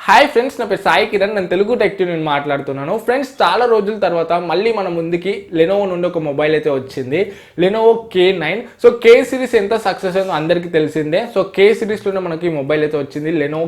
Hi friends, నా పేరు సాయి కిరణ్. నేను తెలుగు టెక్ నేను మాట్లాడుతున్నాను. ఫ్రెండ్స్, చాలా రోజుల తర్వాత మళ్ళీ మన ముందుకి లెనోవో నుండి ఒక మొబైల్ అయితే వచ్చింది, Lenovo K9. So K series ఎంత సక్సెస్ అయిందో అందరికీ తెలిసిందే. సో K సిరీస్లోనే మనకి మొబైల్ అయితే వచ్చింది, లెనోవో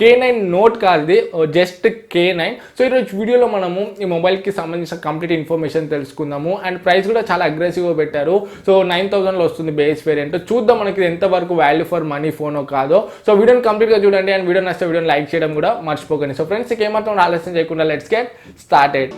K9 నోట్ కాదు, జస్ట్ K9. సో ఈరోజు వీడియోలో మనము ఈ మొబైల్కి సంబంధించిన కంప్లీట్ ఇన్ఫర్మేషన్ తెలుసుకుందాము. అండ్ ప్రైస్ కూడా చాలా అగ్రెసివ్గా పెట్టారు. సో 9000లో వస్తుంది బేస్ వేరియంట్. చూద్దాం మనకి ఎంతవరకు వాల్యూ ఫర్ మనీ ఫోనో కాదో. సో వీడియోని కంప్లీట్గా చూడండి. అండ్ వీడియో నచ్చితే వీడియోని లైక్ చేయడం కూడా మర్చిపోకండి. సో ఫ్రెండ్స్, ఏమాత్రం ఆలస్యం చేయకుండా లెట్స్ గెట్ స్టార్టెడ్.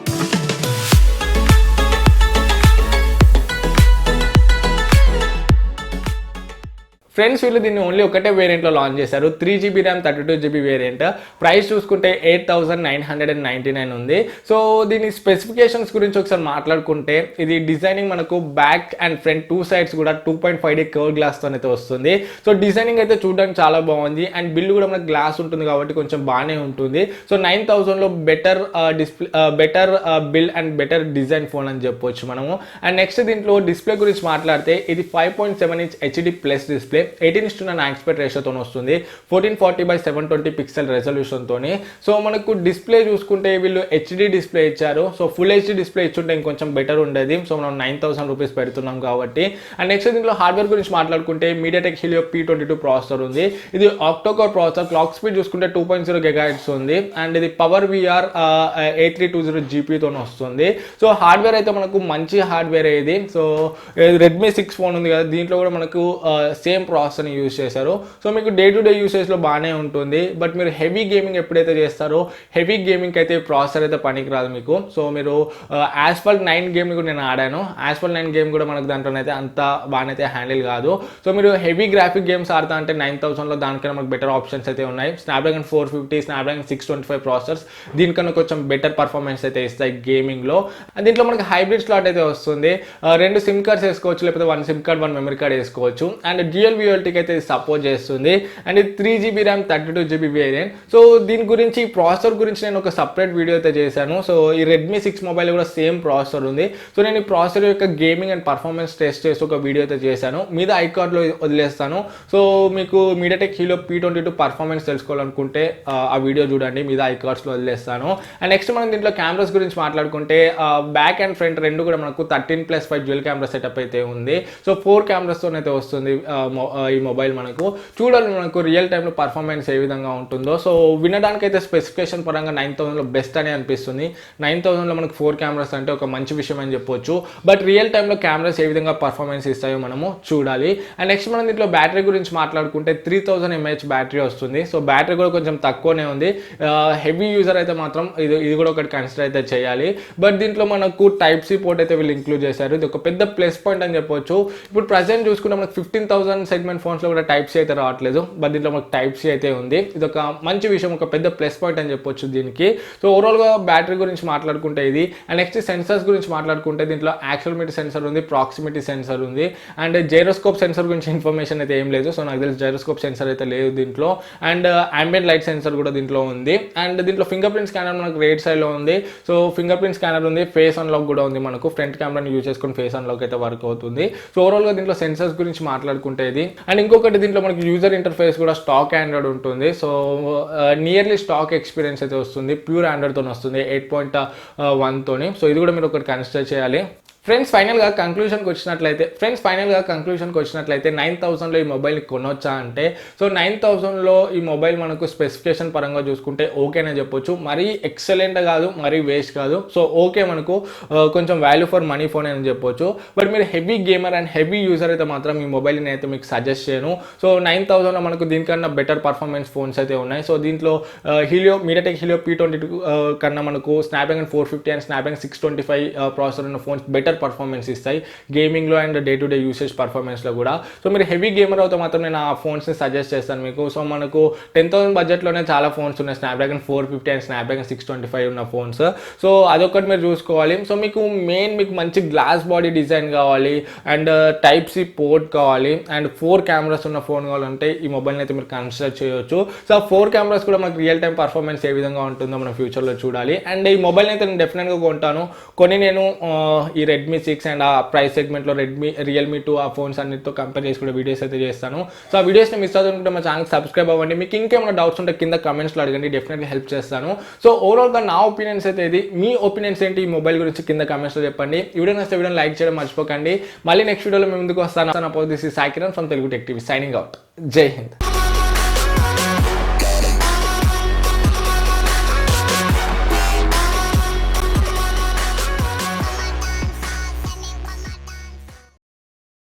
ఫ్రెండ్స్, వీళ్ళు దీన్ని ఓన్లీ ఒకటే వేరియంట్లో లాంచ్ చేశారు, 3GB RAM 32GB variant. Price చూసుకుంటే 8999 ఉంది. సో దీని స్పెసిఫికేషన్స్ గురించి ఒకసారి మాట్లాడుకుంటే, ఇది డిజైనింగ్ మనకు back and front two sides కూడా 2.5D కర్వ్ గ్లాస్తో అయితే వస్తుంది. సో డిజైనింగ్ అయితే చూడడానికి చాలా బాగుంది. అండ్ బిల్డ్ కూడా మనకు గ్లాస్ ఉంటుంది కాబట్టి కొంచెం బాగానే ఉంటుంది. సో 9000లో better display, better build and better design phone అని చెప్పొచ్చు మనము. అండ్ నెక్స్ట్ దీంట్లో డిస్ప్లే గురించి మాట్లాడితే, ఇది 5.7 inch HD plus display, 18:9 aspect రేషియోతో వస్తుంది, 1440x720 పిక్సెల్ రెజల్యూషన్తో. సో మనకు డిస్ప్లే చూసుకుంటే వీళ్ళు హెచ్డి డిస్ప్లే ఇచ్చారు. సో ఫుల్ హెచ్డి డిస్ప్లే ఇచ్చుంటే ఇంకొంచెం బెటర్ ఉండేది. సో మనం 9000 రూపీస్ పెడుతున్నాం కాబట్టి. అండ్ నెక్స్ట్ దీంట్లో హార్డ్వేర్ గురించి మాట్లాడుకుంటే, మీడియాటెక్ హీలియో P22 ప్రాసెసర్ ఉంది. ఇది ఆక్టోకోర్ ప్రాసెసర్. క్లాక్ స్పీడ్ చూసుకుంటే 2.0 GHz ఉంది. అండ్ ఇది పవర్ VR A320 GPతో వస్తుంది. సో హార్డ్వేర్ అయితే మనకు మంచి హార్డ్వేర్ ఇది. సో Redmi 6 ఫోన్ ఉంది కదా, దీంట్లో కూడా మనకు సేమ్ ప్రాసెసర్ని యూజ్ చేశారు. సో మీకు డే టు డే యూసేజ్లో బాగానే ఉంటుంది. బట్ మీరు హెవీ గేమింగ్ ఎప్పుడైతే చేస్తారో, హెవీ గేమింగ్కి అయితే ప్రాసెసర్ అయితే పనికిరాదు మీకు. సో మీరు Asphalt 9 గేమ్ని కూడా నేను ఆడాను. Asphalt 9 గేమ్ కూడా మనకు దాంట్లోనైతే అంత బాగానైతే హ్యాండిల్ కాదు. సో మీరు హెవీ గ్రాఫిక్ గేమ్స్ ఆడతా అంటే 9000లో దానికన్నా మనకు బెటర్ ఆప్షన్స్ అయితే ఉన్నాయి. స్నాప్డ్రాగన్ 450, స్నాప్డ్రాగన్ 625 ప్రాసెసర్స్ దీనికన్నా కొంచెం బెటర్ పర్ఫార్మెన్స్ అయితే ఇస్తాయి గేమింగ్లో. దీంట్లో మనకి హైబ్రిడ్ స్లాట్ అయితే వస్తుంది. 2 సిమ్ కార్డ్స్ వేసుకోవచ్చు, లేకపోతే 1 సిమ్ కార్డ్ 1 మెమరీ కార్డ్ వేసుకోవచ్చు. అండ్ డ్యూయల్ VLTకి అయితే సపోర్ట్ చేస్తుంది. అండ్ ఇది 3GB RAM 32GB variant. So దీని గురించి, ప్రాసెసర్ గురించి నేను ఒక సపరేట్ వీడియో అయితే చేశాను. సో ఈ Redmi 6 మొబైల్ కూడా సేమ్ ప్రాసెసర్ ఉంది. సో నేను ఈ ప్రాసెసర్ యొక్క గేమింగ్ అండ్ పర్ఫార్మెన్స్ టెస్ట్ చేసి ఒక వీడియో అయితే చేశాను, మీద ఐకార్డ్లో వదిలేస్తాను. సో మీకు మీడియాటెక్ హీలియో P22 పర్ఫార్మెన్స్ తెలుసుకోవాలనుకుంటే ఆ వీడియో చూడండి, మీద ఐకార్డ్స్లో వదిలేస్తాను. అండ్ నెక్స్ట్ మనం దీంట్లో కెమెరాస్ గురించి మాట్లాడుకుంటే, బ్యాక్ అండ్ ఫ్రంట్ రెండు కూడా మనకు 13+5 డ్యూయల్ కెమెరా సెటప్ అయితే ఉంది. సో 4 కెమెరాస్తో అయితే వస్తుంది ఈ మొబైల్. మనకు చూడాలి మనకు రియల్ టైంలో పర్ఫార్మెన్స్ ఏ విధంగా ఉంటుందో. సో వినడానికైతే స్పెసిఫికేషన్ పరంగా 9000లో బెస్ట్ అని అనిపిస్తుంది. 9000లో మనకు 4 కెమెరాస్ అంటే ఒక మంచి విషయం అని చెప్పొచ్చు. బట్ రియల్ టైంలో కెమెరాస్ ఏ విధంగా పర్ఫార్మెన్స్ ఇస్తాయో మనము చూడాలి. అండ్ నెక్స్ట్ మనం దీంట్లో బ్యాటరీ గురించి మాట్లాడుకుంటే 3000 mAh బ్యాటరీ వస్తుంది. సో బ్యాటరీ కూడా కొంచెం తక్కువనే ఉంది. హెవీ యూజర్ అయితే మాత్రం ఇది కూడా ఒకటి కన్సిడర్ అయితే చేయాలి. బట్ దీంట్లో మనకు టైప్ సి పోర్ట్ అయితే వీళ్ళు ఇంక్లూడ్ చేశారు. ఇది ఒక పెద్ద ప్లస్ పాయింట్ అని చెప్పొచ్చు. ఇప్పుడు ప్రజెంట్ చూసుకుంటే మనకు 15,000 సెగ్మెంట్ ఫోన్స్లో కూడా టైప్ సి అయితే రావట్లేదు, బట్ దీంట్లో మనకు టైప్ సి అయితే ఉంది. ఇది ఒక మంచి విషయం, ఒక పెద్ద ప్లస్ పాయింట్ అని చెప్పొచ్చు దీనికి. సో ఓవరాల్గా బ్యాటరీ గురించి మాట్లాడుకుంటే ఇది. అండ్ నెక్స్ట్ సెన్సర్స్ గురించి మాట్లాడుకుంటే, దీంట్లో యాక్సిలరోమీటర్ సెన్సర్ ఉంది, ప్రాక్సిమిటీ సెన్సర్ ఉంది. అండ్ జైరోస్కోప్ సెన్సర్ గురించి ఇన్ఫర్మేషన్ అయితే ఏం లేదు. సో నాకు తెలిసి జైరోస్కోప్ సెన్సర్ అయితే లేదు దీంట్లో. అండ్ అంబియంట్ లైట్ సెన్సర్ కూడా దీంట్లో ఉంది. అండ్ దీంట్లో ఫింగర్ ప్రింట్ స్కానర్ మనకు రైట్ సైడ్లో ఉంది. సో ఫింగర్ ప్రింట్ స్కానర్ ఉంది, ఫేస్ అన్లాక్ కూడా ఉంది. మనకు ఫ్రంట్ కెమెరాని యూజ్ చేసుకుని ఫేస్ అన్లాక్ అయితే వర్క్ అవుతుంది. సో ఓవరాల్గా దీంట్లో సెన్సర్స్ గురించి మాట్లాడుకుంటే ఇది. అండ్ ఇంకొకటి, దీంట్లో మనకి యూజర్ ఇంటర్ఫేస్ కూడా స్టాక్ ఆండ్రాయిడ్ ఉంటుంది. సో నియర్లీ స్టాక్ ఎక్స్పీరియన్స్ అయితే వస్తుంది, ప్యూర్ ఆండ్రాయిడ్తో వస్తుంది 8.1తోని. సో ఇది కూడా మీరు ఒకటి కన్సిడర్ చేయాలి. ఫ్రెండ్స్, ఫైనల్గా కంక్లూషన్కి వచ్చినట్లయితే 9000లో ఈ మొబైల్ని కొనొచ్చా అంటే, సో 9000లో ఈ మొబైల్ మనకు స్పెసిఫికేషన్ పరంగా చూసుకుంటే ఓకేనే చెప్పొచ్చు. మరీ ఎక్సలెంట్ కాదు, మరీ వేస్ట్ కాదు. సో ఓకే, మనకు కొంచెం వాల్యూ ఫర్ మనీ ఫోన్ అని చెప్పొచ్చు. బట్ మీరు heavy gamer and heavy user అయితే మాత్రం ఈ మొబైల్ని అయితే మీకు సజెస్ట్ చేయను. సో 9000లో మనకు దీనికన్నా బెటర్ పర్ఫార్మెన్స్ ఫోన్స్ అయితే ఉన్నాయి. సో దీంట్లో మీడియాటెక్ హీలియో P22 కన్నా మనకు స్నాప్డ్రాగన్ 450 అండ్ స్నాప్డ్రాగన్ 625 ప్రాసెసర్ ఉన్న ఫోన్స్ బెటర్ పర్ఫార్మెన్స్ ఇస్తాయి గేమింగ్లో and day to day usage పర్ఫార్మెన్స్లో కూడా. సో మీరు హెవీ గేమర్ అవుతే మాత్రం నేను ఆ ఫోన్స్ని సజెస్ట్ చేస్తాను మీకు. సో మనకు 10,000 బడ్జెట్లోనే చాలా ఫోన్స్ ఉన్నాయి, స్నాప్డ్రాగన్ 450 అండ్ స్నాప్డ్రాగన్ 625 ఉన్న ఫోన్స్. సో అదొకటి మీరు చూసుకోవాలి. సో మీకు మంచి గ్లాస్ బాడీ డిజైన్ కావాలి, అండ్ టైప్ సి పోర్ట్ కావాలి, అండ్ 4 కెమెరాస్ ఉన్న ఫోన్ కావాలంటే ఈ మొబైల్ని అయితే మీరు కన్సిడర్ చేయొచ్చు. సో 4 కెమెరాస్ కూడా మనకు రియల్ టైం పర్ఫార్మెన్స్ ఏ విధంగా ఉంటుందో మనం ఫ్యూచర్లో చూడాలి. అండ్ ఈ మొబైల్ని అయితే నేను డెఫినెట్గా కొంటాను. నేను ఈ Redmi రెడ్మీ 6 అండ్ ఆ ప్రైస్ సెగ్మెంట్లో రియల్మీ 2 ఆ ఫోన్స్ అన్నిటితో కంపేర్ చేసుకునే వీడియోస్ అయితే చేస్తాను. సో ఆ వీడియోస్ని మిస్ అవుతుంటే మా ఛానల్ సబ్స్క్రైబ్ అవ్వండి. మీకు ఇంకేమైనా డౌట్స్ ఉంటే కింద కమెంట్స్లో అడగండి, డెఫినెట్లీ హెల్ప్ చేస్తాను. సో ఓవరాల్గా నా ఒపీనియన్స్ అయితే ఇది. మీ ఒపీనియన్స్ ఏంటి ఈ మొబైల్ గురించి కింద కమెంట్స్లో చెప్పండి. ఈ వీడియో నచ్చితే వీడియోని లైక్ చేయడం మర్చిపోకండి. మళ్ళీ నెక్స్ట్ వీడియోలో మేము ముందుకు వస్తాను. This is Sai Kiran from Telugu tech TV signing out. జై హింద్.